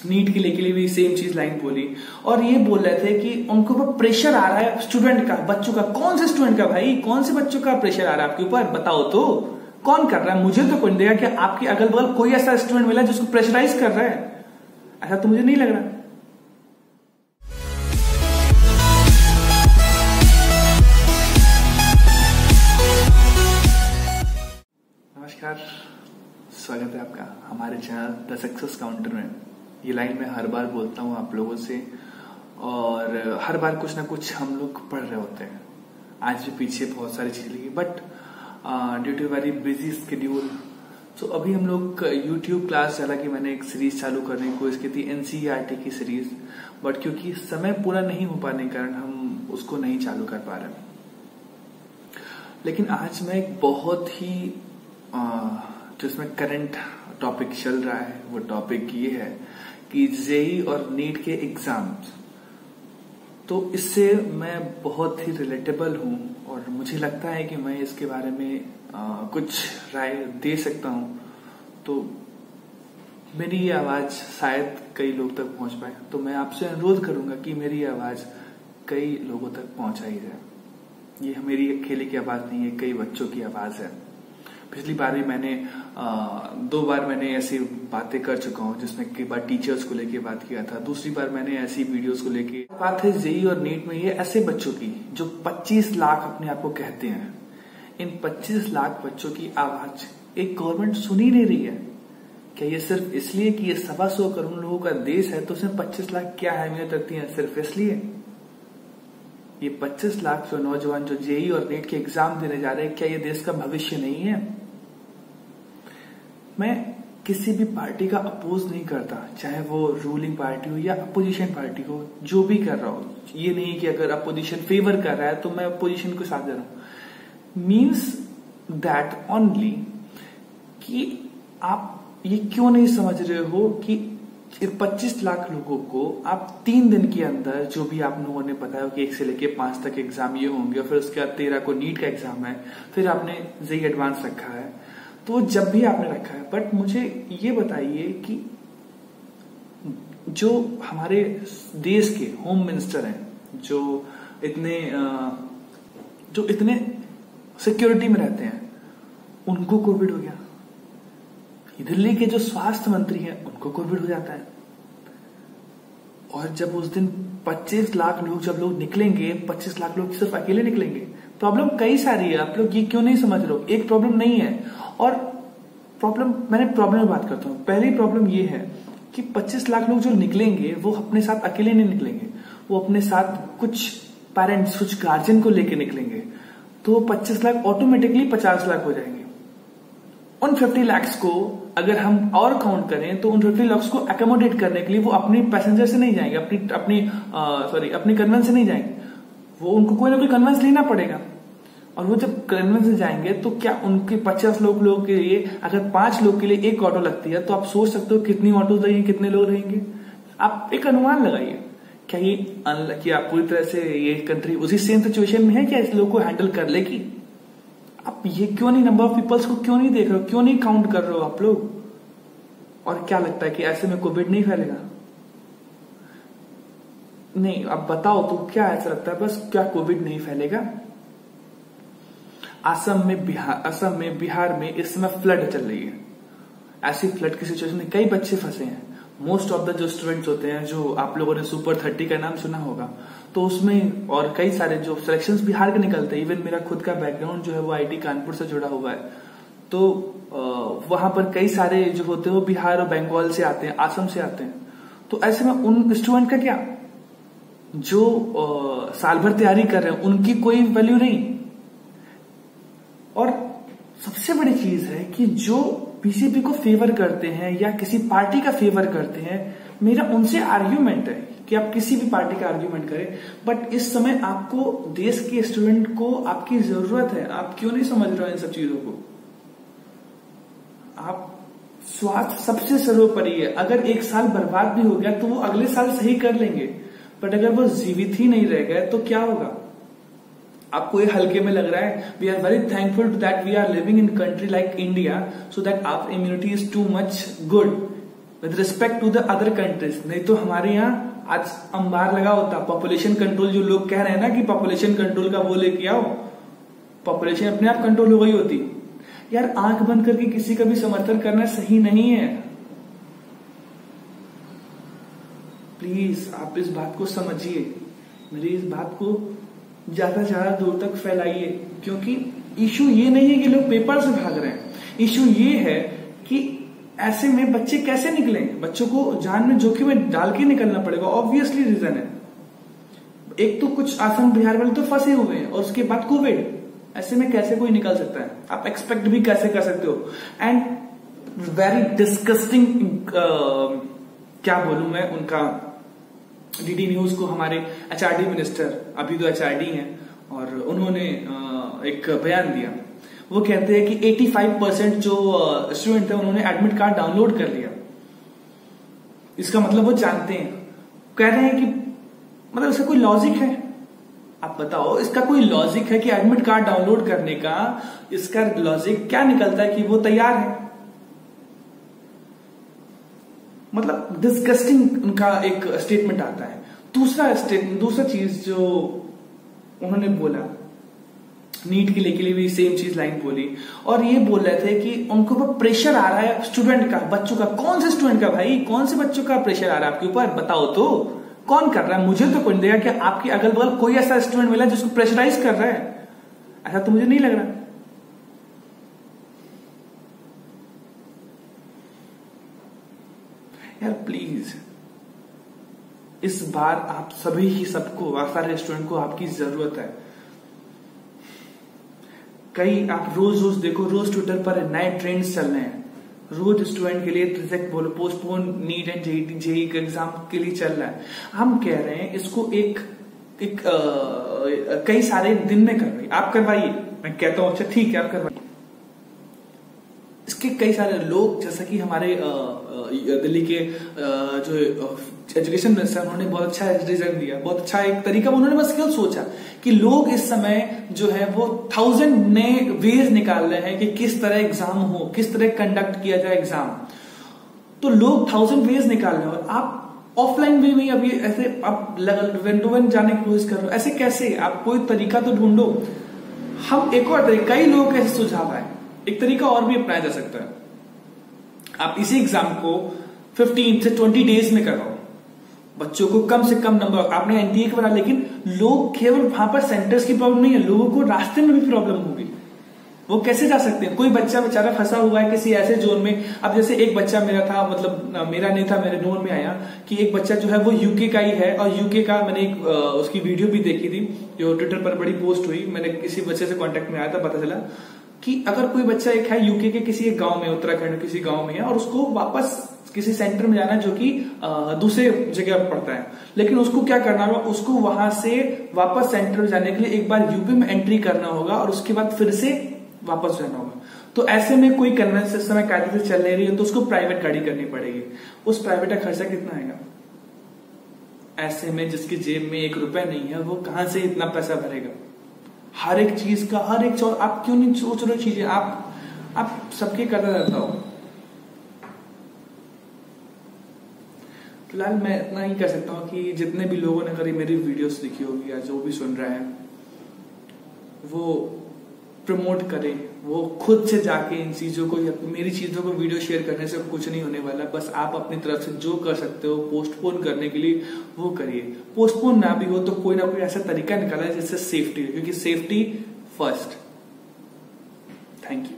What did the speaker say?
NEET के लिए भी सेम चीज लाइन बोली और ये बोल रहे थे कि उनको ऊपर प्रेशर आ रहा है स्टूडेंट का, बच्चों का। कौन से स्टूडेंट का भाई, कौन से बच्चों का प्रेशर आ रहा है आपके ऊपर, बताओ तो कौन कर रहा है? मुझे तो कोई नहीं देगा कि आपके अगल बगल कोई ऐसा स्टूडेंट मिला जिसको प्रेशराइज कर रहा है, ऐसा तो मुझे नहीं लग रहा। नमस्कार, स्वागत है आपका हमारे चैनल द सक्सेस काउंटर में। ये लाइन मैं हर बार बोलता हूँ आप लोगों से और हर बार कुछ ना कुछ हम लोग पढ़ रहे होते हैं। आज भी पीछे बहुत सारी चीजें लगी but due to very busy schedule तो अभी हम लोग यूट्यूब क्लास, हालांकि मैंने एक सीरीज चालू करने की कोशिश की थी एनसीईआरटी की सीरीज, बट क्योंकि समय पूरा नहीं हो पाने के कारण हम उसको नहीं चालू कर पा रहे। लेकिन आज मैं एक बहुत ही जिसमें करंट टॉपिक चल रहा है वो टॉपिक ये है कि जेईई और नीट के एग्जाम्स, तो इससे मैं बहुत ही रिलेटेबल हूं और मुझे लगता है कि मैं इसके बारे में कुछ राय दे सकता हूं। तो मेरी ये आवाज शायद कई लोग तक पहुंच पाए, तो मैं आपसे अनुरोध करूंगा कि मेरी आवाज कई लोगों तक पहुंचाई जाए। ये मेरी अकेले की आवाज नहीं है, कई बच्चों की आवाज है। पिछली बार भी मैंने 2 बार मैंने ऐसी बातें कर चुका हूं जिसमें कई बार टीचर्स को लेके बात किया था, दूसरी बार मैंने ऐसी वीडियोस को लेके बात है जेईई और नीट में। ये ऐसे बच्चों की जो 25 लाख अपने आप को कहते हैं, इन 25 लाख बच्चों की आवाज एक गवर्नमेंट सुन ही नहीं रही है। क्या ये सिर्फ इसलिए कि ये 125 करोड़ लोगों का देश है तो उसमें 25 लाख क्या अहमियत रखती है? सिर्फ इसलिए ये 25 लाख जो नौजवान जो जेईई और नीट के एग्जाम देने जा रहे हैं, क्या ये देश का भविष्य नहीं है? मैं किसी भी पार्टी का अपोज नहीं करता, चाहे वो रूलिंग पार्टी हो या अपोजिशन पार्टी हो, जो भी कर रहा हो। ये नहीं कि अगर अपोजिशन फेवर कर रहा है तो मैं अपोजिशन को साथ दे रहा हूं। मीन्स दैट ओनली कि आप ये क्यों नहीं समझ रहे हो कि 25 लाख लोगों को आप 3 दिन के अंदर, जो भी आप लोगों ने बताया कि 1 से लेके 5 तक एग्जाम ये होंगे और फिर उसके बाद 13 को नीट का एग्जाम है, फिर आपने जेईई एडवांस रखा है, तो जब भी आपने रखा है। बट मुझे ये बताइए कि जो हमारे देश के होम मिनिस्टर हैं, जो इतने सिक्योरिटी में रहते हैं, उनको कोविड हो गया। दिल्ली के जो स्वास्थ्य मंत्री हैं उनको कोविड हो जाता है। और जब उस दिन 25 लाख लोग जब लोग निकलेंगे, 25 लाख लोग सिर्फ अकेले निकलेंगे। प्रॉब्लम कई सारी है, आप लोग ये क्यों नहीं समझ रहे हो? एक प्रॉब्लम नहीं है। और मैंने प्रॉब्लम में बात करता हूं। पहली प्रॉब्लम ये है कि 25 लाख लोग जो निकलेंगे वो अपने साथ अकेले नहीं निकलेंगे, वो अपने साथ कुछ पेरेंट्स, कुछ गार्जियन को लेके निकलेंगे। तो 25 लाख ऑटोमेटिकली 50 लाख हो जाएंगे। उन 50 लाख को अगर हम और काउंट करें तो उन 50 लाख को अकोमोडेट करने के लिए वो अपनी पैसेंजर से नहीं जाएंगे, अपनी कन्वेंस से नहीं जाएंगे, वो उनको कोई ना कोई कन्वेंस लेना पड़ेगा। और वो जब कन्वेंस से जाएंगे तो क्या उनके 50 लोगों के लिए अगर 5 लोग के लिए एक ऑटो लगती है तो आप सोच सकते हो कितनी ऑटो लगेंगे, कितने लोग रहेंगे? आप एक अनुमान लगाइए। क्या पूरी तरह से ये कंट्री उसी सेम सिचुएशन में है? क्या इस लोग को हैंडल कर लेगी? आप ये क्यों नहीं, नंबर ऑफ पीपल्स को क्यों नहीं देख रहे हो, क्यों नहीं काउंट कर रहे हो आप लोग? और क्या लगता है कि ऐसे में कोविड नहीं फैलेगा? नहीं, आप बताओ तो क्या ऐसा लगता है बस क्या कोविड नहीं फैलेगा? असम में, बिहार में इस समय फ्लड चल रही है। ऐसी फ्लड की सिचुएशन में कई बच्चे फंसे हैं। मोस्ट ऑफ द जो स्टूडेंट्स होते हैं, जो आप लोगों ने सुपर 30 का नाम सुना होगा, तो उसमें और कई सारे जो सिलेक्शंस बिहार के निकलते हैं। इवन मेरा खुद का बैकग्राउंड जो है वो आईटी कानपुर से जुड़ा हुआ है, तो वहां पर कई सारे जो होते हैं वो बिहार और बंगाल से आते हैं, असम से आते हैं। तो ऐसे में उन स्टूडेंट का क्या, जो साल भर तैयारी कर रहे हैं, उनकी कोई वैल्यू नहीं। और सबसे बड़ी चीज है कि जो बीजेपी को फेवर करते हैं या किसी पार्टी का फेवर करते हैं, मेरा उनसे आर्ग्यूमेंट है कि आप किसी भी पार्टी का आर्ग्यूमेंट करें, बट इस समय आपको देश के स्टूडेंट को आपकी जरूरत है। आप क्यों नहीं समझ रहे हो इन सब चीजों को? आप स्वास्थ्य सबसे सर्वोपरि है। अगर एक साल बर्बाद भी हो गया तो वो अगले साल सही कर लेंगे, बट अगर वो जीवित ही नहीं रह गए तो क्या होगा? आपको ये हल्के में लग रहा है? We are very thankful that we are living in country like India so that our immunity is too much good. With respect to the other countries. नहीं तो हमारे यहाँ आज अंबार लगा होता। पॉपुलेशन कंट्रोल जो लोग कह रहे हैं ना कि पॉपुलेशन कंट्रोल का वो लेके आओ, पॉपुलेशन अपने आप कंट्रोल हो गई होती। यार आंख बंद करके किसी का भी समर्थन करना सही नहीं है। प्लीज आप इस बात को समझिए, मेरी इस बात को ज्यादा से ज्यादा दूर तक फैलाइए, क्योंकि इशू ये नहीं है कि लोग पेपर से भाग रहे हैं। इशू ये है कि ऐसे में बच्चे कैसे निकलें। बच्चों को जान में जोखिम में डाल के निकलना पड़ेगा। ऑब्वियसली रीजन है, एक तो कुछ आसाम बिहार वाले तो फंसे हुए हैं और उसके बाद कोविड। ऐसे में कैसे कोई निकल सकता है? आप एक्सपेक्ट भी कैसे कर सकते हो? एंड वेरी डिस्कस्टिंग, क्या बोलूं मैं, उनका डीडी न्यूज को हमारे एचआरडी मिनिस्टर, अभी तो एचआरडी हैं, और उन्होंने एक बयान दिया। वो कहते हैं कि 85% जो स्टूडेंट थे उन्होंने एडमिट कार्ड डाउनलोड कर लिया। इसका मतलब वो जानते हैं, कह रहे हैं कि मतलब इसका कोई लॉजिक है? आप बताओ, इसका कोई लॉजिक है कि एडमिट कार्ड डाउनलोड करने का? इसका लॉजिक क्या निकलता है कि वो तैयार है? मतलब डिस्गस्टिंग उनका एक स्टेटमेंट आता है। दूसरा चीज जो उन्होंने बोला, नीट के लिए भी सेम चीज लाइन बोली, और ये बोल रहे थे कि उनको प्रेशर आ रहा है स्टूडेंट का, बच्चों का। कौन से स्टूडेंट का भाई? कौन से बच्चों का प्रेशर आ रहा है आपके ऊपर? बताओ तो, कौन कर रहा है? मुझे तो कोई नहीं देगा कि आपके अगल बगल कोई ऐसा स्टूडेंट मिला जिसको प्रेशराइज कर रहा है। ऐसा तो मुझे नहीं लग रहा। यार प्लीज, इस बार आप सभी ही सबको, सारे स्टूडेंट को आपकी जरूरत है। कई आप रोज देखो, रोज ट्विटर पर नए ट्रेंड्स चल रहे हैं। रोज स्टूडेंट के लिए रिजेक्ट बोलो, पोस्टपोन नीट एंड जेईई के एग्जाम के लिए चल रहा है। हम कह रहे हैं इसको कई सारे दिन में करवाइए। आप करवाइए, मैं कहता हूं अच्छा ठीक है आप करवाइए। इसके कई सारे लोग, जैसा कि हमारे दिल्ली के जो एजुकेशन मिनिस्टर, उन्होंने बहुत अच्छा रीजन दिया, बहुत अच्छा एक तरीका उन्होंने बस केवल सोचा कि लोग इस समय जो है वो 1000 नए वेज निकाल रहे हैं कि किस तरह एग्जाम हो, किस तरह कंडक्ट किया जाए एग्जाम। तो लोग 1000 वेज निकाल रहे हैं और आप ऑफलाइन वे में अभी ऐसे आप वन टू वन जाने की कोशिश कर रहे हो। ऐसे कैसे? आप कोई तरीका तो ढूंढो। हम एक और तरीका, कई लोग ऐसे सुझाव आए, एक तरीका और भी अपनाया जा सकता है। आप इसी एग्जाम को 15 से 20 डेज में करवाओ, बच्चों को कम से कम नंबर। आपने एनटीए का बना, लेकिन लोग केवल वहां पर सेंटर्स की प्रॉब्लम नहीं है, लोगों को रास्ते में भी प्रॉब्लम होगी। वो कैसे जा सकते हैं? कोई बच्चा बेचारा फंसा हुआ है किसी ऐसे जोन में। अब जैसे एक बच्चा मेरा था, मतलब मेरा नहीं था, मेरे नोन में आया कि एक बच्चा जो है वो यूके का ही है, और यूके का मैंने एक उसकी वीडियो भी देखी थी जो ट्विटर पर बड़ी पोस्ट हुई। मैंने किसी बच्चे से कांटेक्ट में आया था, पता चला कि अगर कोई बच्चा एक है यूके के किसी एक गांव में, उत्तराखंड किसी गांव में है, और उसको वापस किसी सेंटर में जाना जो कि दूसरे जगह पड़ता है, लेकिन उसको क्या करना होगा, उसको वहां से वापस सेंटर में जाने के लिए एक बार यूपी में एंट्री करना होगा और उसके बाद फिर से वापस जाना होगा। तो ऐसे में कोई कन्वेंस इस समय कायदे से चल नहीं रही है, तो उसको प्राइवेट गाड़ी करनी पड़ेगी। उस प्राइवेट का खर्चा कितना आएगा? ऐसे में जिसकी जेब में 1 रुपया नहीं है, वो कहां से इतना पैसा भरेगा? हर एक चीज का, हर एक आप क्यों नहीं सोच रहे चीजें? आप सबके करता रहता हो। फिलहाल मैं इतना ही कह सकता हूँ कि जितने भी लोगों ने करीब मेरी वीडियोस देखी होगी या जो भी सुन रहा है, वो प्रमोट करें, वो खुद से जाके इन चीजों को, या मेरी चीजों को वीडियो शेयर करने से कुछ नहीं होने वाला। बस आप अपनी तरफ से जो कर सकते हो पोस्टपोन करने के लिए वो करिए। पोस्टपोन ना भी हो तो कोई ना कोई ऐसा तरीका निकाला जिससे सेफ्टी, क्योंकि सेफ्टी फर्स्ट। Thank you.